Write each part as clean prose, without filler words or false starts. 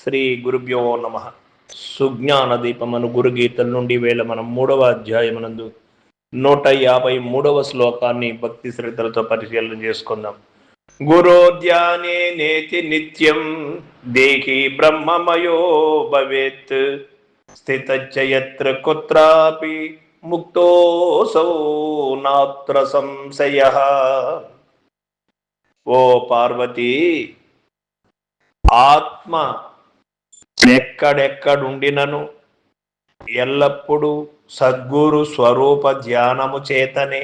శ్రీ గురుభ్యో నమ. సుజ్ఞాన దీపమను గురుగీతల నుండి వేళ మనం 3వ అధ్యాయమునందు 153వ శ్లోకాన్ని భక్తి శ్రద్ధలతో పరిశీలన చేసుకుందాం. గురోధ్యానే నేతి నిత్యం దేహి బ్రహ్మమయో భవేత్ స్థితచ్చ యత్ర కుత్రాపి ముక్తోసౌ నాత్ర సంశయః. ఓ పార్వతీ, ఆత్మ ఎక్కడెక్కడుండినను ఎల్లప్పుడూ సద్గురు స్వరూప ధ్యానము చేతనే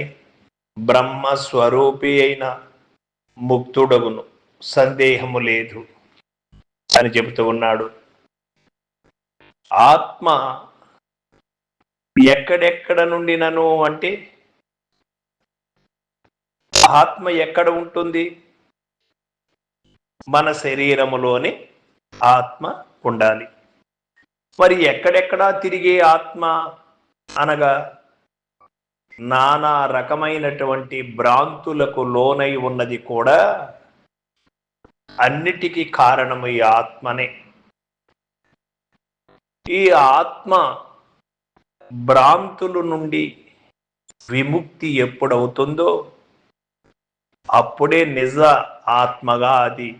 బ్రహ్మస్వరూపి అయిన ముక్తుడగును, సందేహము లేదు అని చెబుతూ ఉన్నాడు. ఆత్మ ఎక్కడెక్కడ నుండినను అంటే ఆత్మ ఎక్కడ ఉంటుంది? మన శరీరములోనే ఆత్మ ఉండాలి. మరి ఎక్కడెక్కడా తిరిగే ఆత్మ అనగా నానా రకమైనటువంటి భ్రాంతులకు లోనై ఉన్నది కూడా అన్నిటికీ కారణము ఈ ఆత్మనే. ఈ ఆత్మ భ్రాంతుల నుండి విముక్తి ఎప్పుడవుతుందో అప్పుడే నిజ ఆత్మగా అది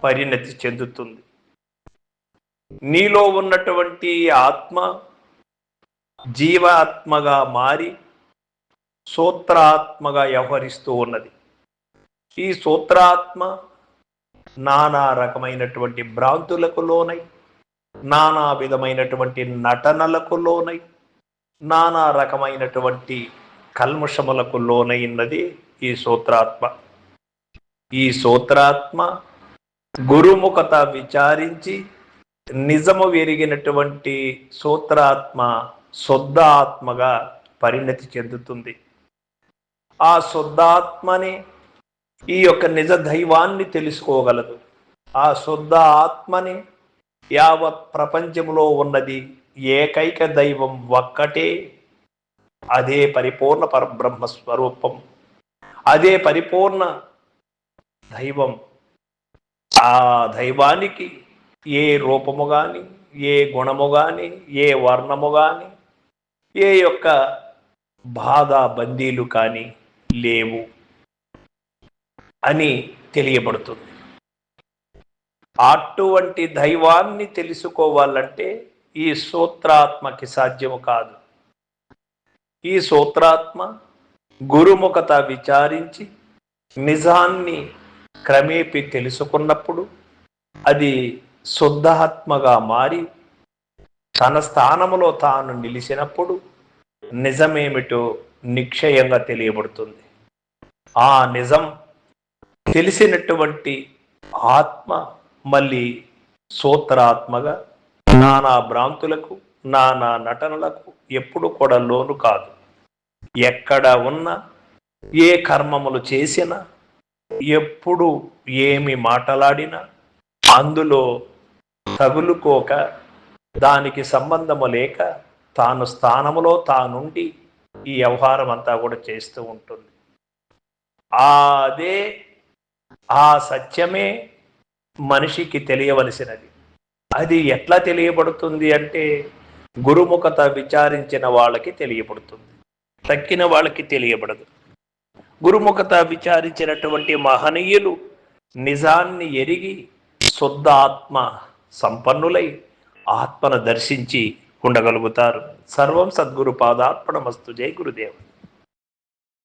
పరిణతి చెందుతుంది. నీలో ఉన్నటువంటి ఆత్మ జీవాత్మగా మారి సూత్రాత్మగా వ్యవహరిస్తూ ఉన్నది. ఈ సూత్రాత్మ నానా రకమైనటువంటి భ్రాంతులకు లోనై, నానా విధమైనటువంటి నటనలకు లోనై, నానా రకమైనటువంటి కల్మషములకు లోనైనది ఈ సూత్రాత్మ. ఈ సూత్రాత్మ గురుముఖత విచారించి నిజము ఎరిగినటువంటి సూత్రాత్మ శుద్ధ ఆత్మగా పరిణతి చెందుతుంది. ఆ శుద్ధాత్మని ఈ యొక్క నిజ దైవాన్ని తెలుసుకోగలదు. ఆ శుద్ధ ఆత్మని యావత్ ప్రపంచంలో ఉన్నది ఏకైక దైవం ఒక్కటే, అదే పరిపూర్ణ పరబ్రహ్మ స్వరూపం, అదే పరిపూర్ణ దైవం. ఆ దైవానికి ఏ రూపము కానీ, ఏ గుణము కానీ, ఏ వర్ణము కానీ, ఏ యొక్క బాధ బందీలు కానీ లేవు అని తెలియబడుతుంది. అటువంటి దైవాన్ని తెలుసుకోవాలంటే ఈ సూత్రాత్మకి సాధ్యము కాదు. ఈ సూత్రాత్మ గురుముఖత విచారించి నిజాన్ని క్రమేపీ తెలుసుకున్నప్పుడు అది శుద్ధాత్మగా మారి తన స్థానములో తాను నిలిచినప్పుడు నిజమేమిటో నిశ్చయంగా తెలియబడుతుంది. ఆ నిజం తెలిసినటువంటి ఆత్మ మళ్ళీ సూత్రాత్మగా నానా భ్రాంతులకు, నానా నటనలకు ఎప్పుడు కూడా లోను కాదు. ఎక్కడ ఉన్నా, ఏ కర్మములు చేసినా, ఎప్పుడు ఏమి మాట్లాడినా అందులో తగులుకోక, దానికి సంబంధము లేక తాను స్థానములో తానుండి ఈ వ్యవహారం అంతా కూడా చేస్తూ ఉంటుంది. అదే ఆ సత్యమే మనిషికి తెలియవలసినది. అది ఎట్లా తెలియబడుతుంది అంటే గురుముఖత విచారించిన వాళ్ళకి తెలియబడుతుంది, తక్కిన వాళ్ళకి తెలియబడదు. గురుముఖత విచారించినటువంటి మహనీయులు నిజాన్ని ఎరిగి శుద్ధ ఆత్మ సంపన్నులై ఆత్మను దర్శించి ఉండగలుగుతారు. సర్వం సద్గురు పాదార్పణమస్తు. జై గురుదేవ్.